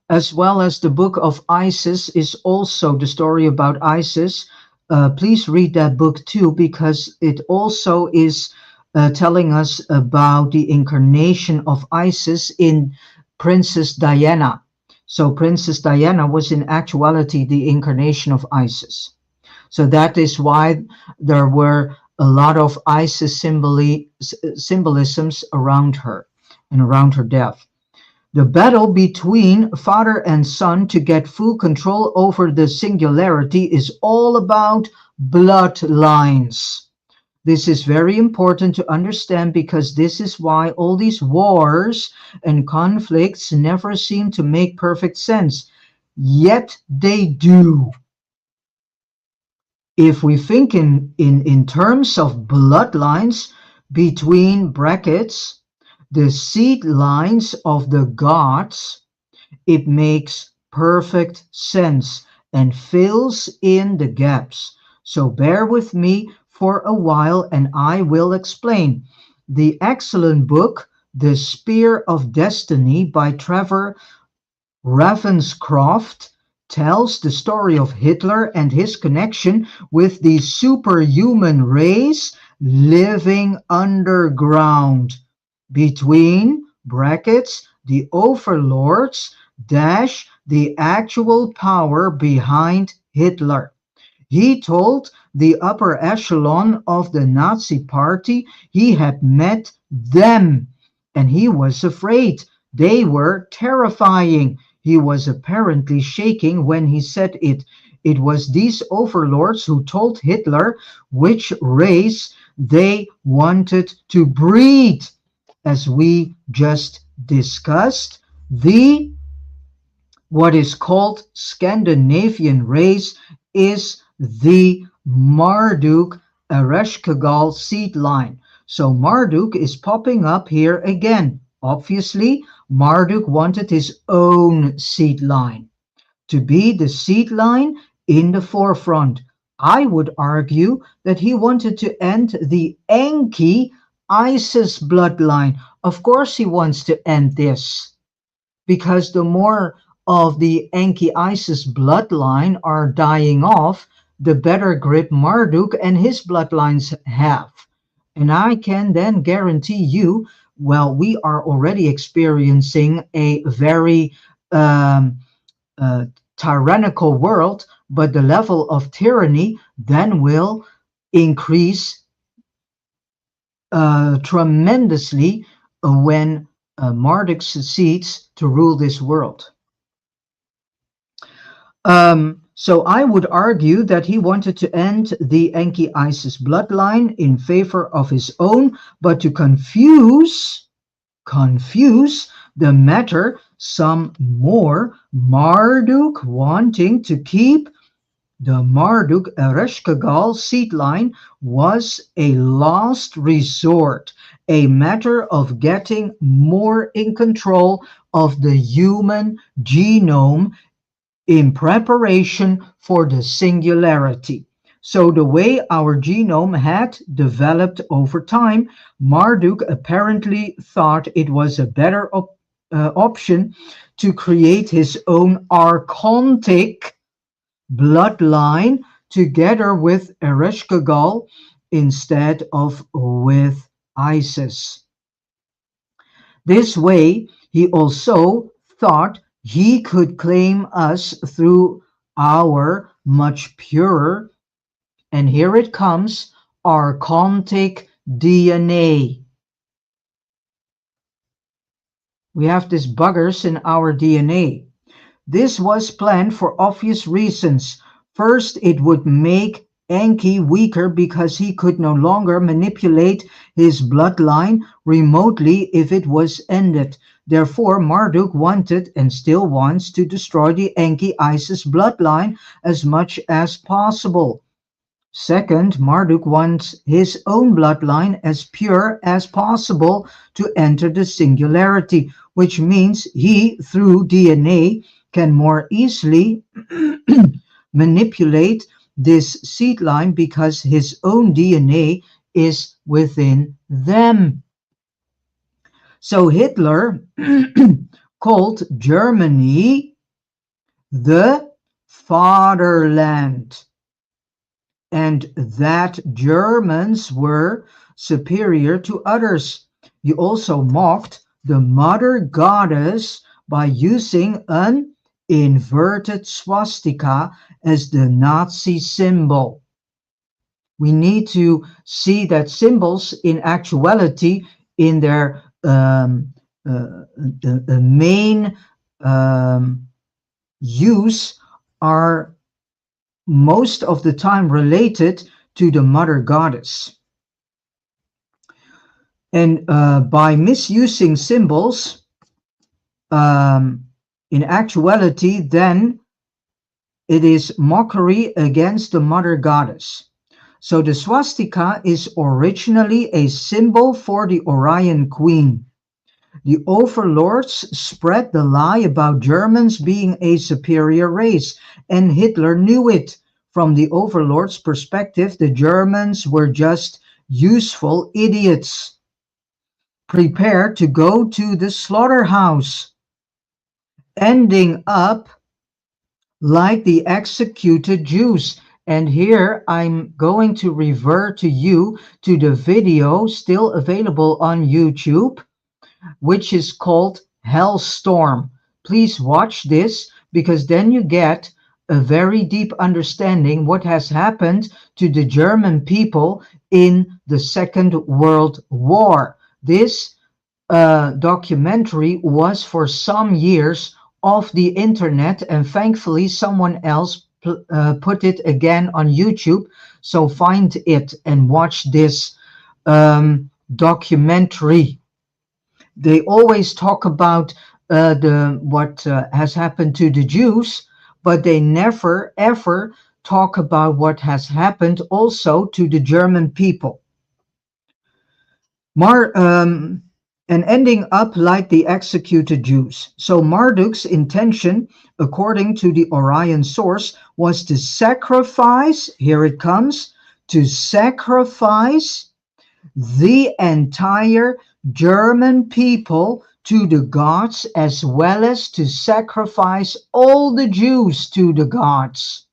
As well as the book of Isis is also the story about Isis. Please read that book too, because it also is telling us about the incarnation of Isis in Princess Diana. So Princess Diana was in actuality the incarnation of Isis. So that is why there were a lot of Isis symbolisms around her and around her death. The battle between father and son to get full control over the singularity is all about bloodlines. This is very important to understand, because this is why all these wars and conflicts never seem to make perfect sense. Yet they do. If we think in terms of bloodlines, between brackets, the seed lines of the gods, it makes perfect sense and fills in the gaps. So bear with me for a while and I will explain. The excellent book, The Spear of Destiny by Trevor Ravenscroft, tells the story of Hitler and his connection with the superhuman race living underground, between brackets, the overlords dash the actual power behind Hitler. He told the upper echelon of the Nazi party he had met them, and he was afraid. They were terrifying. He was apparently shaking when he said it. It was these overlords who told Hitler which race they wanted to breed. As we just discussed, the what is called Scandinavian race is the Marduk Ereshkigal seed line. So Marduk is popping up here again. Obviously, Marduk wanted his own seed line to be the seed line in the forefront. I would argue that he wanted to end the En.Ki ISIS bloodline. Of course, he wants to end this, because the more of the Enki ISIS bloodline are dying off, the better grip Marduk and his bloodlines have. And I can then guarantee you, well, we are already experiencing a very um, uh, tyrannical world, but the level of tyranny then will increase tremendously when Marduk succeeds to rule this world. So I would argue that he wanted to end the Enki Isis bloodline in favor of his own, but to confuse the matter some more, Marduk wanting to keep the Marduk Ereshkigal seed line was a last resort, a matter of getting more in control of the human genome in preparation for the singularity. So the way our genome had developed over time, Marduk apparently thought it was a better option to create his own archontic bloodline together with Ereshkigal instead of with Isis. This way, he also thought he could claim us through our much purer, and here it comes, archontic DNA. We have these buggers in our DNA. This was planned for obvious reasons. First, it would make En.Ki weaker because he could no longer manipulate his bloodline remotely if it was ended. Therefore, Marduk wanted and still wants to destroy the En.Ki Isis bloodline as much as possible. Second, Marduk wants his own bloodline as pure as possible to enter the singularity, which means he, through DNA, can more easily manipulate this seed line because his own DNA is within them. So Hitler called Germany the fatherland, and that Germans were superior to others. He also mocked the mother goddess by using an inverted swastika as the Nazi symbol. We need to see that symbols in actuality in their the main um, use are most of the time related to the mother goddess. And by misusing symbols, um, in actuality, then it is mockery against the mother goddess. So the swastika is originally a symbol for the Orion Queen. The overlords spread the lie about Germans being a superior race, and Hitler knew it. From the overlords' perspective, the Germans were just useful idiots, prepared to go to the slaughterhouse, ending up like the executed Jews. And here I'm going to refer to you to the video still available on YouTube, which is called Hellstorm. Please watch this because then you get a very deep understanding what has happened to the German people in the Second World War. This documentary was for some years off the internet, and thankfully someone else put it again on YouTube. So find it and watch this documentary. They always talk about the what has happened to the Jews, but they never ever talk about what has happened also to the German people. Mar and ending up like the executed Jews. So Marduk's intention, according to the Orion source, was to sacrifice, here it comes, to sacrifice the entire German people to the gods, as well as to sacrifice all the Jews to the gods.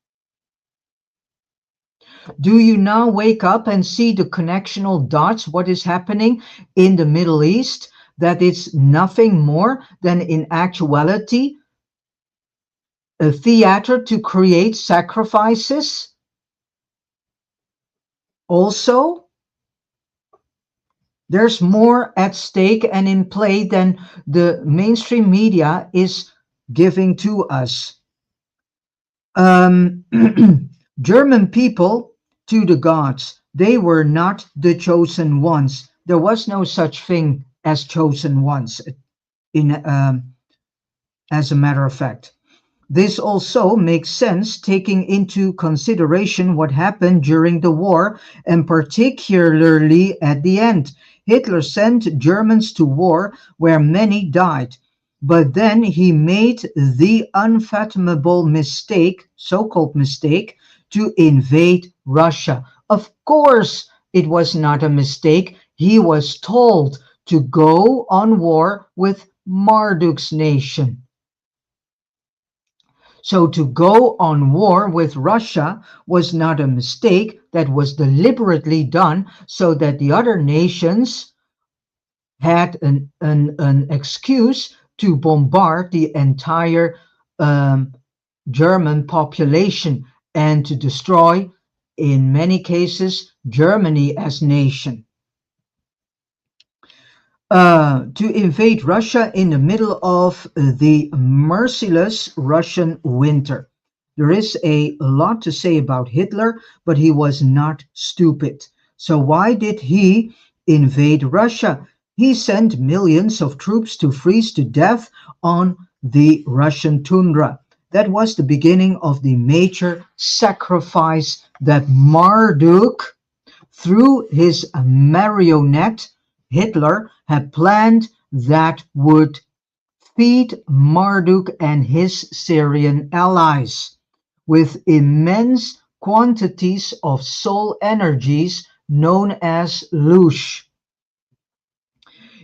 Do you now wake up and see the connectional dots, what is happening in the Middle East? That it's nothing more than in actuality a theater to create sacrifices? Also, there's more at stake and in play than the mainstream media is giving to us. Um, German people to the gods, they were not the chosen ones. There was no such thing as chosen ones, in as a matter of fact. This also makes sense taking into consideration what happened during the war and particularly at the end. Hitler sent Germans to war where many died, but then he made the unfathomable mistake, so called mistake, to invade Russia. Of course, it was not a mistake. He was told to go on war with Marduk's nation. So to go on war with Russia was not a mistake, that was deliberately done so that the other nations had an excuse to bombard the entire um, German population and to destroy, in many cases, Germany as nation. To invade Russia in the middle of the merciless Russian winter. There is a lot to say about Hitler, but he was not stupid. So, why did he invade Russia? He sent millions of troops to freeze to death on the Russian tundra. That was the beginning of the major sacrifice that Marduk, through his marionette, Hitler, had planned that would feed Marduk and his Syrian allies with immense quantities of soul energies known as lush.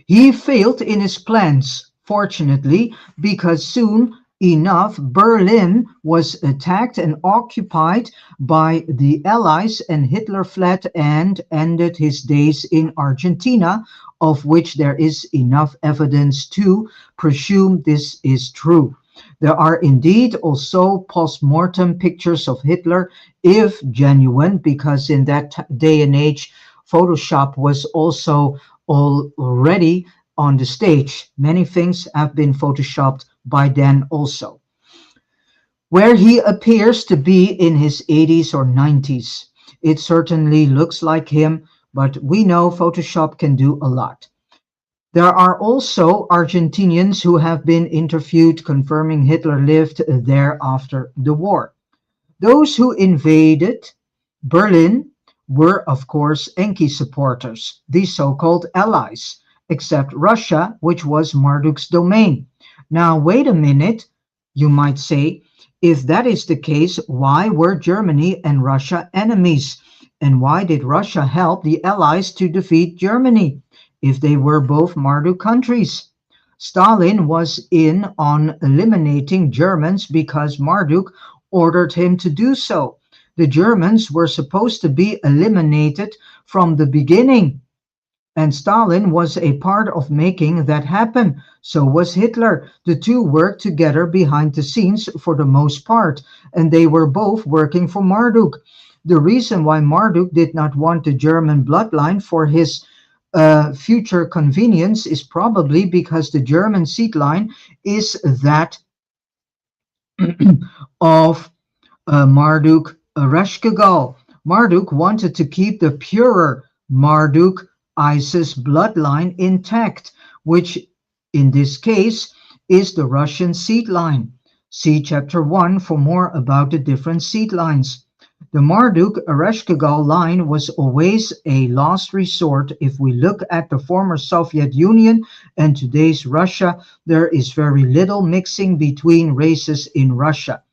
He failed in his plans, fortunately, because soon enough Berlin was attacked and occupied by the Allies, and Hitler fled and ended his days in Argentina, of which there is enough evidence to presume this is true. There are indeed also post-mortem pictures of Hitler, if genuine, because in that day and age, Photoshop was also already on the stage. Many things have been photoshopped by then also. Where he appears to be in his 80s or 90s. It certainly looks like him, but we know Photoshop can do a lot. There are also Argentinians who have been interviewed confirming Hitler lived there after the war. Those who invaded Berlin were, of course, En.Ki supporters, the so-called allies, except Russia, which was Marduk's domain. Now, wait a minute, you might say, if that is the case, why were Germany and Russia enemies? And why did Russia help the allies to defeat Germany, if they were both Marduk countries? Stalin was in on eliminating Germans because Marduk ordered him to do so. The Germans were supposed to be eliminated from the beginning, and Stalin was a part of making that happen. So was Hitler. The two worked together behind the scenes for the most part, and they were both working for Marduk. The reason why Marduk did not want the German bloodline for his future convenience is probably because the German seed line is that of Marduk Reshkigal. Marduk wanted to keep the purer Marduk Isis bloodline intact, which in this case is the Russian seed line. See chapter 1 for more about the different seed lines. The Marduk Ereshkigal line was always a last resort. If we look at the former Soviet Union and today's Russia, there is very little mixing between races in Russia.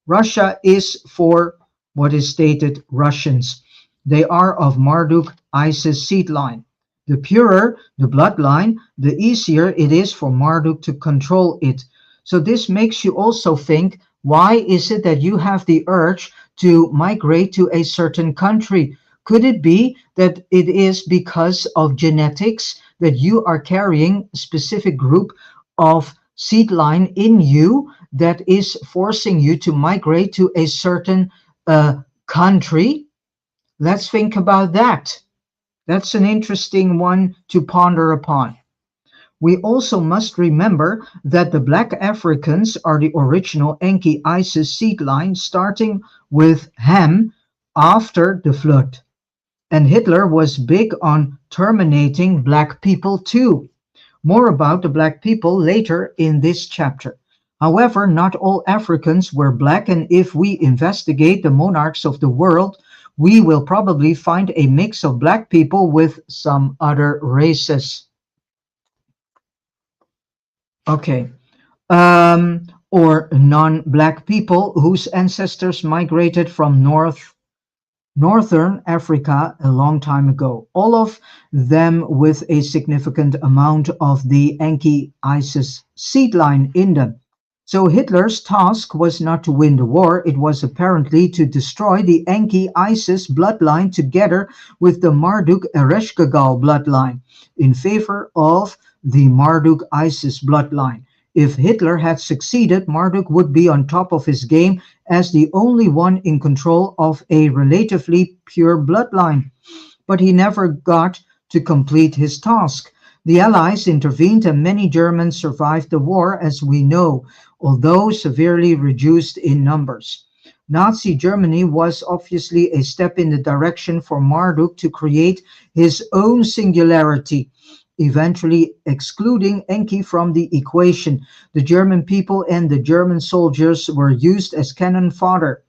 Russia is for what is stated Russians. They are of Marduk Isis seed line. The purer the bloodline, the easier it is for Marduk to control it. So this makes you also think, why is it that you have the urge to migrate to a certain country? Could it be that it is because of genetics that you are carrying a specific group of seed line in you that is forcing you to migrate to a certain country? Let's think about that. That's an interesting one to ponder upon. We also must remember that the black Africans are the original Enki ISIS seed line starting with Ham after the flood. And Hitler was big on terminating black people too. More about the black people later in this chapter. However, not all Africans were black, and if we investigate the monarchs of the world, we will probably find a mix of black people with some other races. Okay. Or non-black people whose ancestors migrated from Northern Africa a long time ago, all of them with a significant amount of the Enki ISIS seed line in them. So Hitler's task was not to win the war, it was apparently to destroy the Enki ISIS bloodline together with the Marduk Ereshkigal bloodline in favor of the Marduk ISIS bloodline. If Hitler had succeeded, Marduk would be on top of his game as the only one in control of a relatively pure bloodline. But he never got to complete his task. The Allies intervened and many Germans survived the war, as we know, although severely reduced in numbers. Nazi Germany was obviously a step in the direction for Marduk to create his own singularity, eventually excluding En.Ki from the equation. The German people and the German soldiers were used as cannon fodder.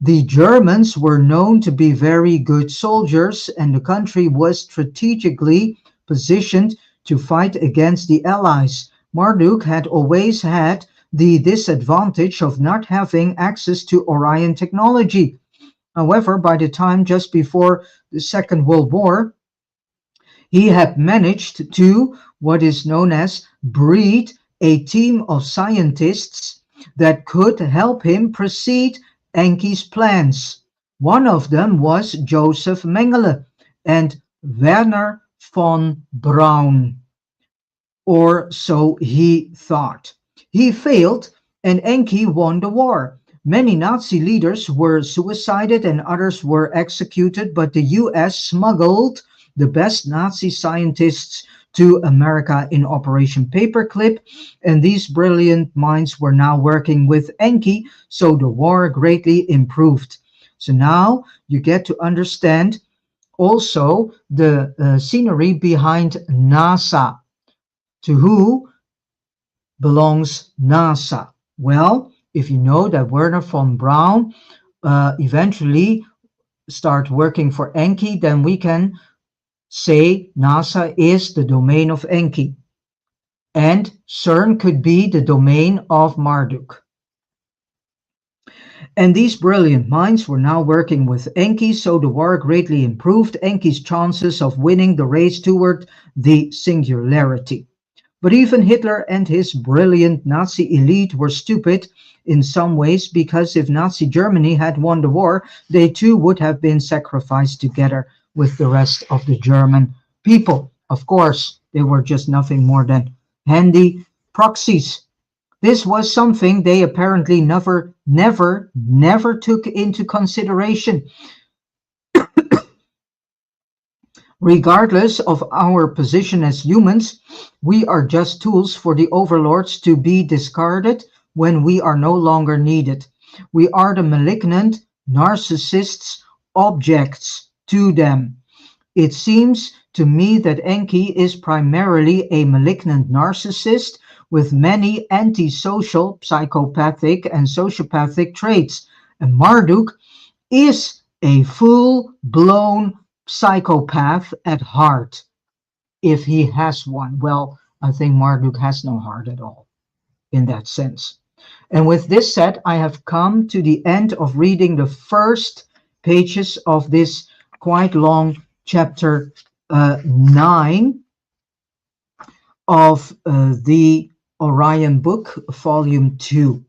The Germans were known to be very good soldiers, and the country was strategically positioned to fight against the Allies. Marduk had always had the disadvantage of not having access to Orion technology. However, by the time just before the Second World War, he had managed to, what is known as, breed a team of scientists that could help him proceed En.Ki's plans. One of them was Joseph Mengele and Werner von Braun, or so he thought. He failed, and En.Ki won the war. Many Nazi leaders were suicided and others were executed, but the US smuggled the best Nazi scientists to America in Operation Paperclip, and these brilliant minds were now working with En.Ki, so the war greatly improved. So now you get to understand also the scenery behind NASA. To who belongs NASA? Well, if you know that Werner von Braun eventually start working for En.Ki, then we can say NASA is the domain of En.Ki, and CERN could be the domain of Marduk. And these brilliant minds were now working with En.Ki, so the war greatly improved En.Ki's chances of winning the race toward the singularity. But even Hitler and his brilliant Nazi elite were stupid in some ways, because if Nazi Germany had won the war, they too would have been sacrificed together with the rest of the German people. Of course, they were just nothing more than handy proxies. This was something they apparently never took into consideration. Regardless of our position as humans, we are just tools for the overlords to be discarded when we are no longer needed. We are the malignant narcissists, objects to them. It seems to me that En.Ki is primarily a malignant narcissist with many antisocial, psychopathic, and sociopathic traits, and Marduk is a full-blown psychopath at heart, if he has one. Well, I think Marduk has no heart at all in that sense. And with this said, I have come to the end of reading the first pages of this quite long chapter 9 of the Orion book, volume 2.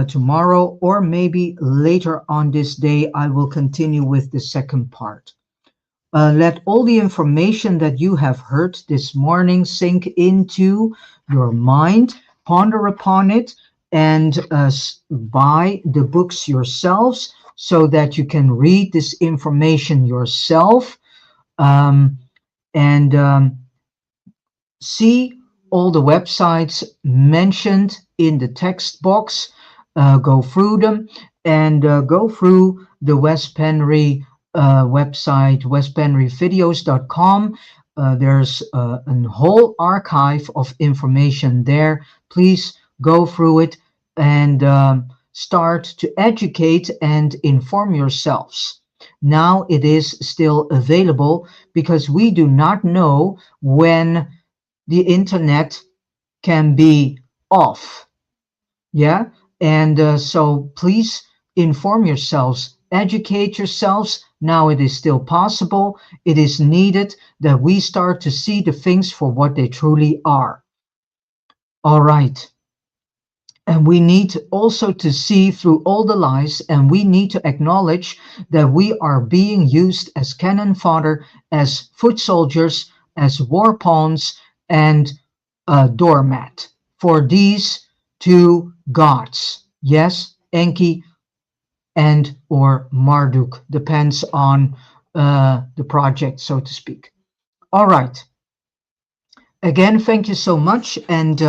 Tomorrow or maybe later on this day, I will continue with the second part. Let all the information that you have heard this morning sink into your mind, ponder upon it, and buy the books yourselves so that you can read this information yourself. And see all the websites mentioned in the text box, go through them, and go through the West Penry website, westpenryvideos.com. There's a whole archive of information there. Please go through it and start to educate and inform yourselves. Now it is still available because we do not know when the internet can be off. Yeah. And so please inform yourselves, educate yourselves. Now it is still possible. It is needed that we start to see the things for what they truly are. All right. And we need also to see through all the lies, and we need to acknowledge that we are being used as cannon fodder, as foot soldiers, as war pawns, and a doormat for these two gods. Yes, Enki and or Marduk, depends on the project, so to speak. All right. Again, thank you so much. And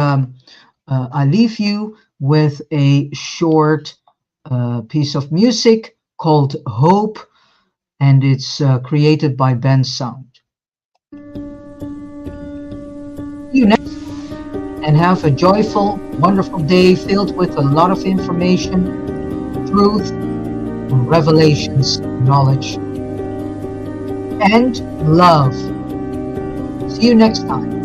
I leave you with a short piece of music called Hope, and it's created by Ben Sound. See you next, and have a joyful, wonderful day filled with a lot of information, truth, revelations, knowledge, and love. See you next time.